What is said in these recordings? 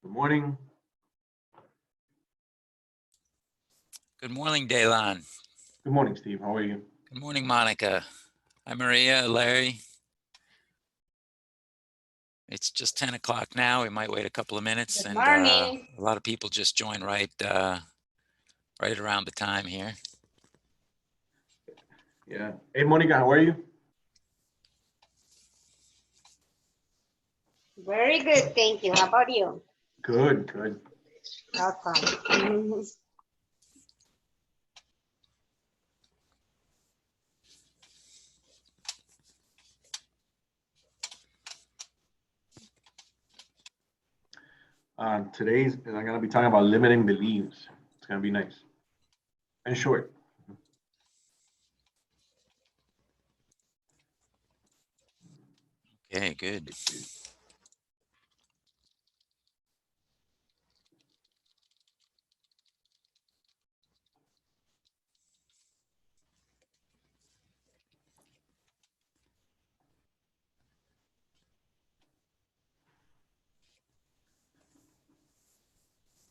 Good morning. Good morning, Daylon. Good morning, Steve. How are you? Good morning, Monica. Hi, Maria, Larry. It's just 10 o'clock now. We might wait a couple of minutes. Good And morning. a lot of people just join right around the time here. Yeah. Hey, Monica, how are you? Very good, thank you. How about you? Good, good. Awesome. Today's, I'm going to be talking about limiting beliefs. It's going to be nice and short. Okay, good.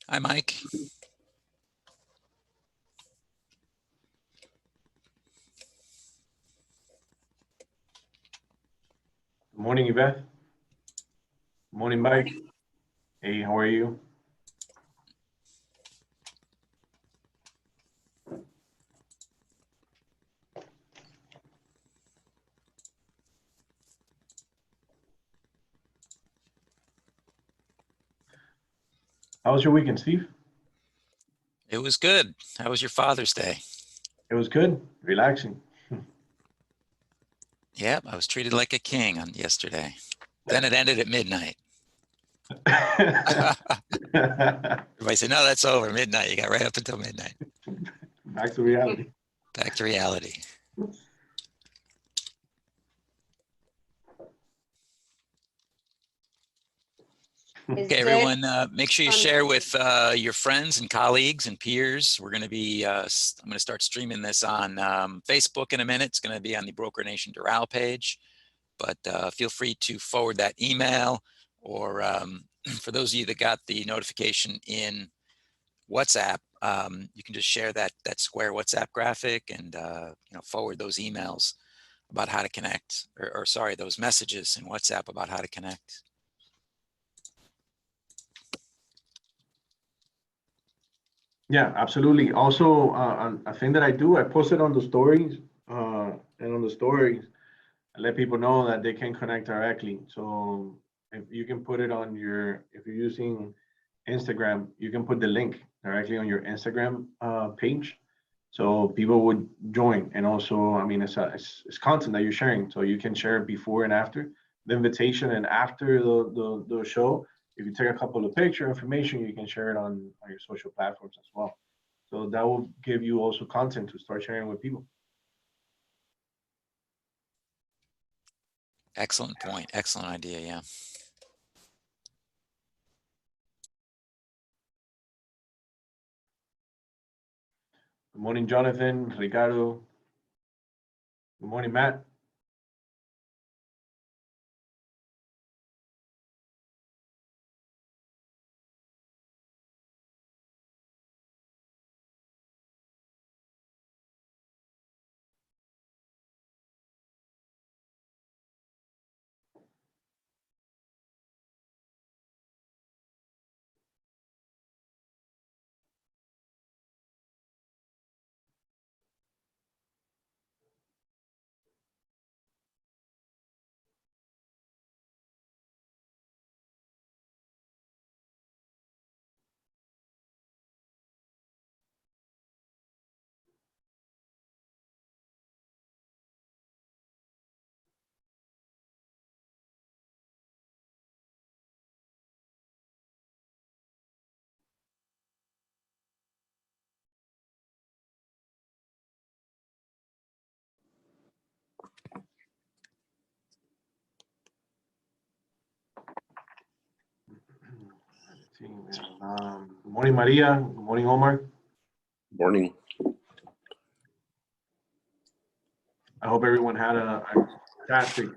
Hi, Mike. Good morning, Yvette. Good morning, Mike. Hey, how are you? How was your weekend, Steve? It was good. How was your Father's Day? It was good. Relaxing. Yep, I was treated like a king on yesterday. Then it ended at midnight. Everybody said, no, that's over. Midnight. You got right up until midnight. Back to reality. Back to reality. Okay, everyone, make sure you share with your friends and colleagues and peers. We're going to be, I'm going to start streaming this on Facebook in a minute. It's going to be on the Broker Nation Doral page, but feel free to forward that email, or for those of you that got the notification in WhatsApp, you can just share that square WhatsApp graphic and forward those emails about how to connect, or sorry, those messages in WhatsApp about how to connect. Yeah, absolutely. Also, a thing that I do, I post it on the stories, and on the stories, I let people know that they can connect directly. So if you can put it on your, if you're using Instagram, you can put the link directly on your Instagram page, so people would join. And also, I mean, it's content that you're sharing, so you can share it before and after the invitation, and after the show. If you take a couple of picture information, you can share it on your social platforms as well. So that will give you also content to start sharing with people. Excellent point. Excellent idea. Yeah. Good morning, Jonathan, Ricardo. Good morning, Matt. Good morning, Maria. Good morning, Omar. Morning. I hope everyone had a fantastic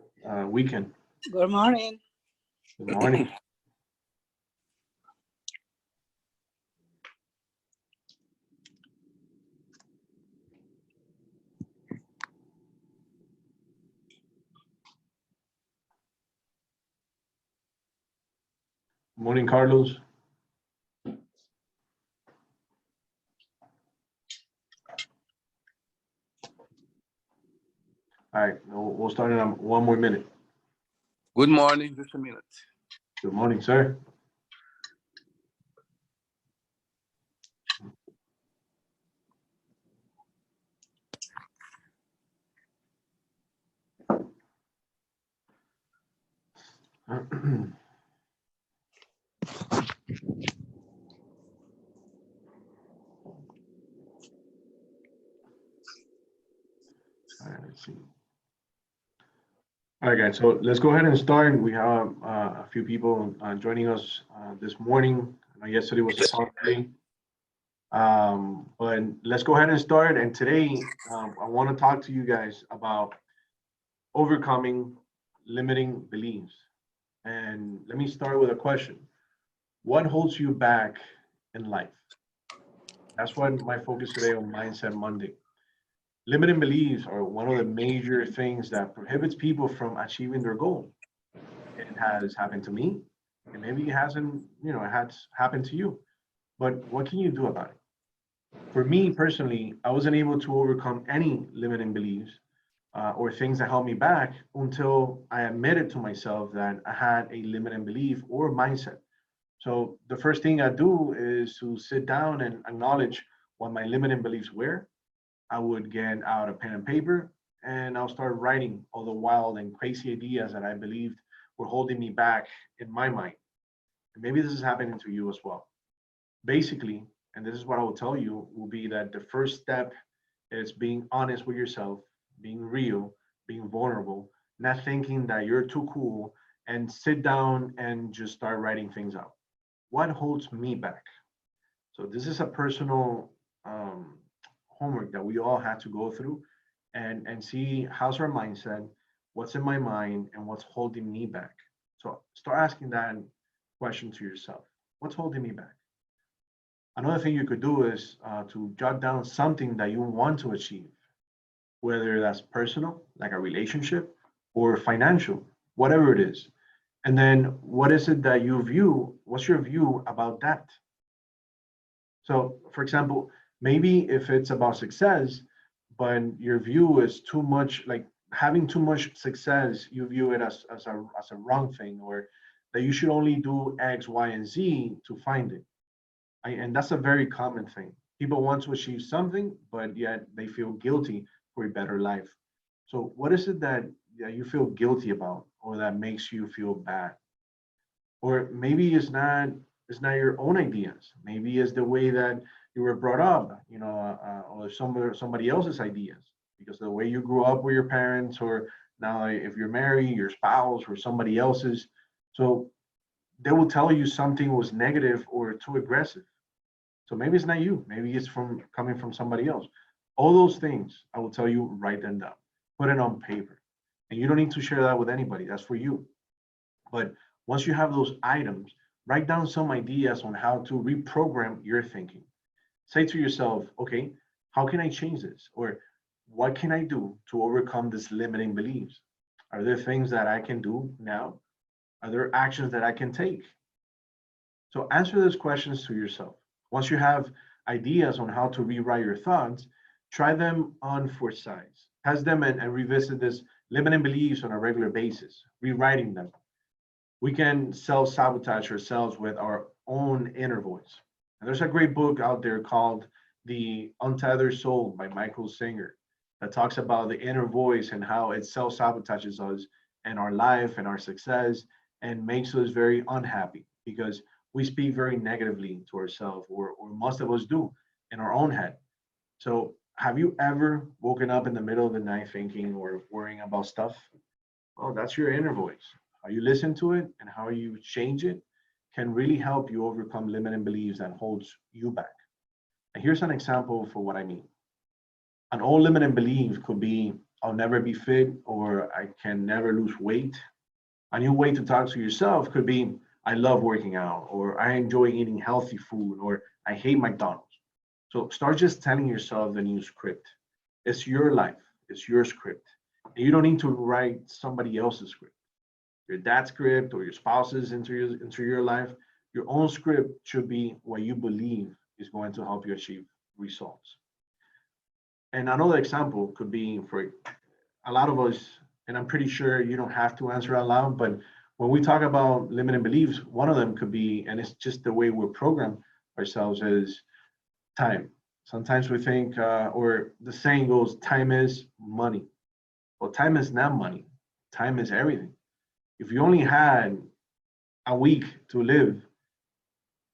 weekend. Good morning. Good morning. Morning, Carlos. All right, we'll start in 1 more minute. Good morning, just a minute. Good morning, sir. All right, let's see. All right, guys, so let's go ahead and start. We have a few people joining us this morning. Yesterday was a Saturday. But let's go ahead and start. And today, I want to talk to you guys about overcoming limiting beliefs. And let me start with a question. What holds you back in life? That's what my focus today on Mindset Monday. Limiting beliefs are one of the major things that prohibits people from achieving their goal. It has happened to me, and maybe it hasn't, it has happened to you. But what can you do about it? For me personally, I wasn't able to overcome any limiting beliefs or things that held me back until I admitted to myself that I had a limiting belief or mindset. So the first thing I do is to sit down and acknowledge what my limiting beliefs were. I would get out a pen and paper and I'll start writing all the wild and crazy ideas that I believed were holding me back in my mind. And maybe this is happening to you as well. Basically, and this is what I will tell you, will be that the first step is being honest with yourself, being real, being vulnerable, not thinking that you're too cool, and sit down and just start writing things out. What holds me back? So this is a personal homework that we all had to go through and see how's our mindset, what's in my mind, and what's holding me back. So start asking that question to yourself. What's holding me back? Another thing you could do is to jot down something that you want to achieve, whether that's personal, like a relationship, or financial, whatever it is. And then what is it that you view? What's your view about that? So, for example, maybe if it's about success, but your view is too much, like having too much success, you view it as a wrong thing, or that you should only do X, Y, and Z to find it. And that's a very common thing. People want to achieve something, but yet they feel guilty for a better life. So what is it that you feel guilty about, or that makes you feel bad? Or maybe it's not your own ideas. Maybe it's the way that you were brought up, or somebody else's ideas, because the way you grew up with your parents, or now if you're married, your spouse or somebody else's. So they will tell you something was negative or too aggressive. So maybe it's not you. Maybe it's coming from somebody else. All those things, I will tell you, write them down, put it on paper. And you don't need to share that with anybody. That's for you. But once you have those items, write down some ideas on how to reprogram your thinking. Say to yourself, okay, how can I change this? Or what can I do to overcome this limiting beliefs? Are there things that I can do now? Are there actions that I can take? So answer those questions to yourself. Once you have ideas on how to rewrite your thoughts, try them on for size. Test them and revisit this limiting beliefs on a regular basis, rewriting them. We can self-sabotage ourselves with our own inner voice. And there's a great book out there called The Untethered Soul by Michael Singer that talks about the inner voice and how it self-sabotages us and our life and our success and makes us very unhappy because we speak very negatively to ourselves, or most of us do in our own head. So have you ever woken up in the middle of the night thinking or worrying about stuff? Oh, that's your inner voice. How you listen to it and how you change it can really help you overcome limiting beliefs that holds you back. And here's an example for what I mean. An old limiting belief could be, I'll never be fit, or I can never lose weight. A new way to talk to yourself could be, I love working out, or I enjoy eating healthy food, or I hate McDonald's. So start just telling yourself the new script. It's your life, it's your script. And you don't need to write somebody else's script, your dad's script or your spouse's into your life. Your own script should be what you believe is going to help you achieve results. And another example could be for a lot of us, and I'm pretty sure you don't have to answer out loud, but when we talk about limiting beliefs, one of them could be, and it's just the way we're programmed ourselves, is time. Sometimes we think, or the saying goes, time is money. Well, time is not money. Time is everything. If you only had a week to live,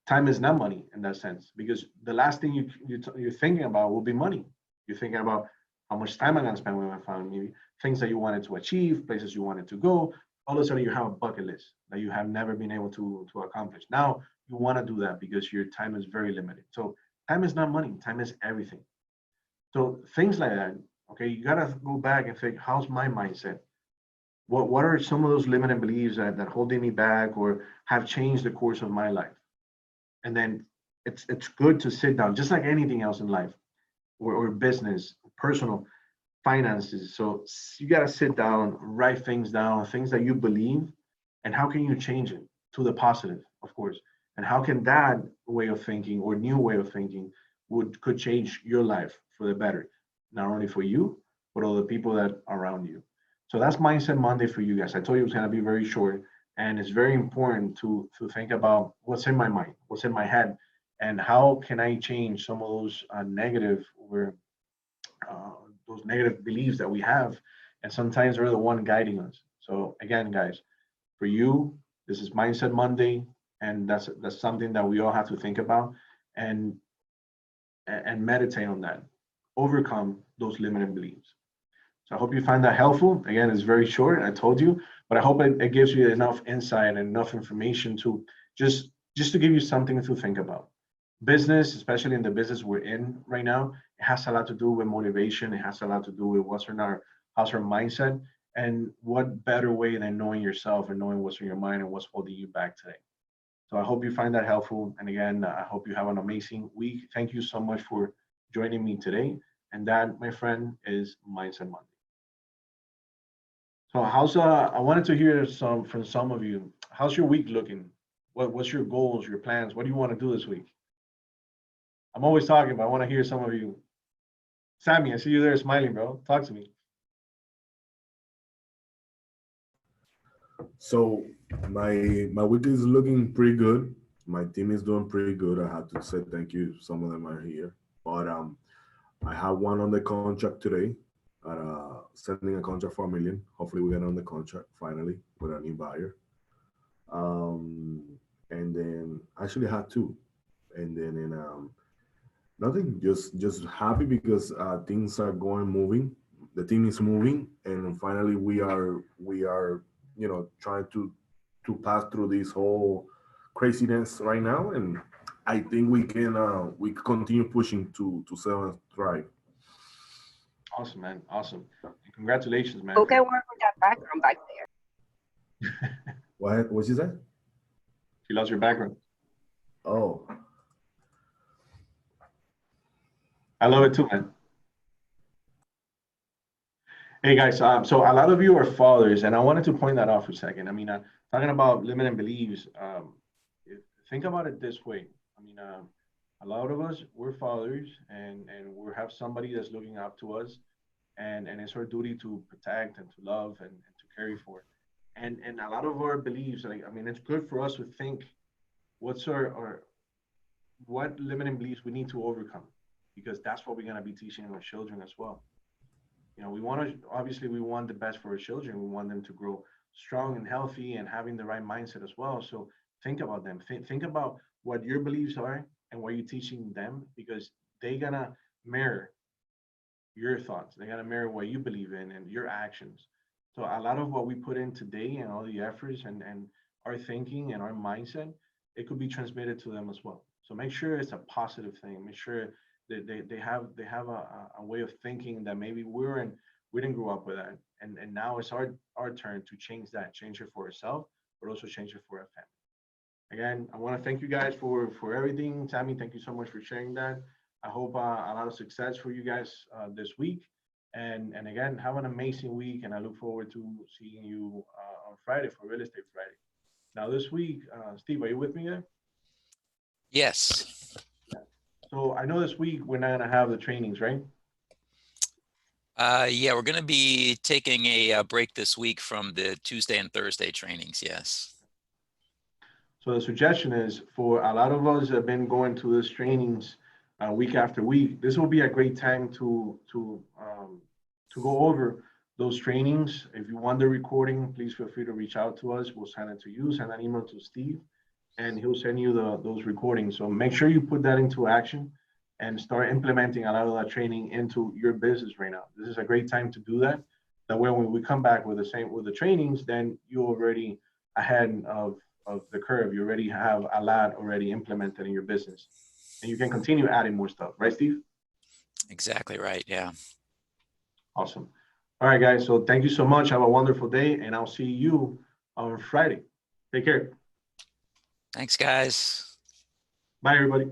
time is not money in that sense, because the last thing you're thinking about will be money. You're thinking about how much time I'm going to spend with my family, things that you wanted to achieve, places you wanted to go. All of a sudden, you have a bucket list that you have never been able to accomplish. Now, you want to do that because your time is very limited. So, time is not money, time is everything. So, things like that, okay, you got to go back and think, how's my mindset? What are some of those limiting beliefs that holding me back or have changed the course of my life? And then it's good to sit down, just like anything else in life or business, personal finances. So you got to sit down, write things down, things that you believe, and how can you change it to the positive, of course. And how can that way of thinking or new way of thinking could change your life for the better, not only for you, but all the people that are around you. So that's Mindset Monday for you guys. I told you it was going to be very short, and it's very important to think about what's in my mind, what's in my head, and how can I change some of those negative or uh, those negative beliefs that we have, and sometimes they're the one guiding us. So again, guys, for you, this is Mindset Monday, and that's something that we all have to think about and and meditate on that, overcome those limiting beliefs. So I hope you find that helpful. Again, it's very short, I told you, but I hope it gives you enough insight and enough information to just to give you something to think about. Business, especially in the business we're in right now, it has a lot to do with motivation. It has a lot to do with how's our mindset, and what better way than knowing yourself and knowing what's in your mind and what's holding you back today. So I hope you find that helpful. And again, I hope you have an amazing week. Thank you so much for joining me today. And that, my friend, is Mindset Monday. So I wanted to hear some from some of you. How's your week looking? What's your goals, your plans? What do you want to do this week? I'm always talking, but I want to hear some of you. Sammy, I see you there smiling, bro. Talk to me. So my week is looking pretty good. My team is doing pretty good. I have to say thank you. Some of them are here, but I have one on the contract today. Sending a contract for 1 million. Hopefully, we get on the contract finally with a new buyer. Um, and then actually had two, and then in nothing. Just happy because things are moving. The team is moving, and finally we are trying to pass through this whole craziness right now, and I think we continue pushing to sell and thrive. Awesome, man. Awesome. And congratulations, man. Okay, work with that background back there. What you say? She loves your background. Oh, I love it too, man. Hey guys, so a lot of you are fathers, and I wanted to point that out for a second. I mean, talking about limiting beliefs, think about it this way. I mean, a lot of us, we're fathers, and we have somebody that's looking up to us, and it's our duty to protect and to love and to carry for. And a lot of our beliefs, like, I mean, it's good for us to think what's our what limiting beliefs we need to overcome, because that's what we're going to be teaching our children as well. We want to, obviously, we want the best for our children. We want them to grow strong and healthy and having the right mindset as well. So think about them. Think about what your beliefs are and what you're teaching them, because they're going to mirror your thoughts. They're going to mirror what you believe in and your actions. So a lot of what we put in today and all the efforts and our thinking and our mindset, it could be transmitted to them as well. So make sure it's a positive thing. Make sure they have a way of thinking that maybe we didn't grow up with that, and now it's our turn to change it for ourselves, but also change it for our family. Again, I want to thank you guys for everything. Tammy, thank you so much for sharing that. I hope a lot of success for you guys this week, and again, have an amazing week, and I look forward to seeing you on Friday for Real Estate Friday. Now this week, Steve, are you with me there? Yes. So I know this week we're not gonna have the trainings, right? Yeah, we're going to be taking a break this week from the Tuesday and Thursday trainings. Yes. So the suggestion is for a lot of us that have been going to these trainings week after week, this will be a great time to go over those trainings. If you want the recording, please feel free to reach out to us. We'll send it to you, send an email to Steve, and he'll send you those recordings. So make sure you put that into action and start implementing a lot of that training into your business right now. This is a great time to do that. That way, when we come back with the trainings, then you're already ahead of the curve. You already have a lot already implemented in your business, and you can continue adding more stuff, right, Steve? Exactly right. Yeah. Awesome. All right, guys. So thank you so much. Have a wonderful day, and I'll see you on Friday. Take care. Thanks, guys. Bye, everybody.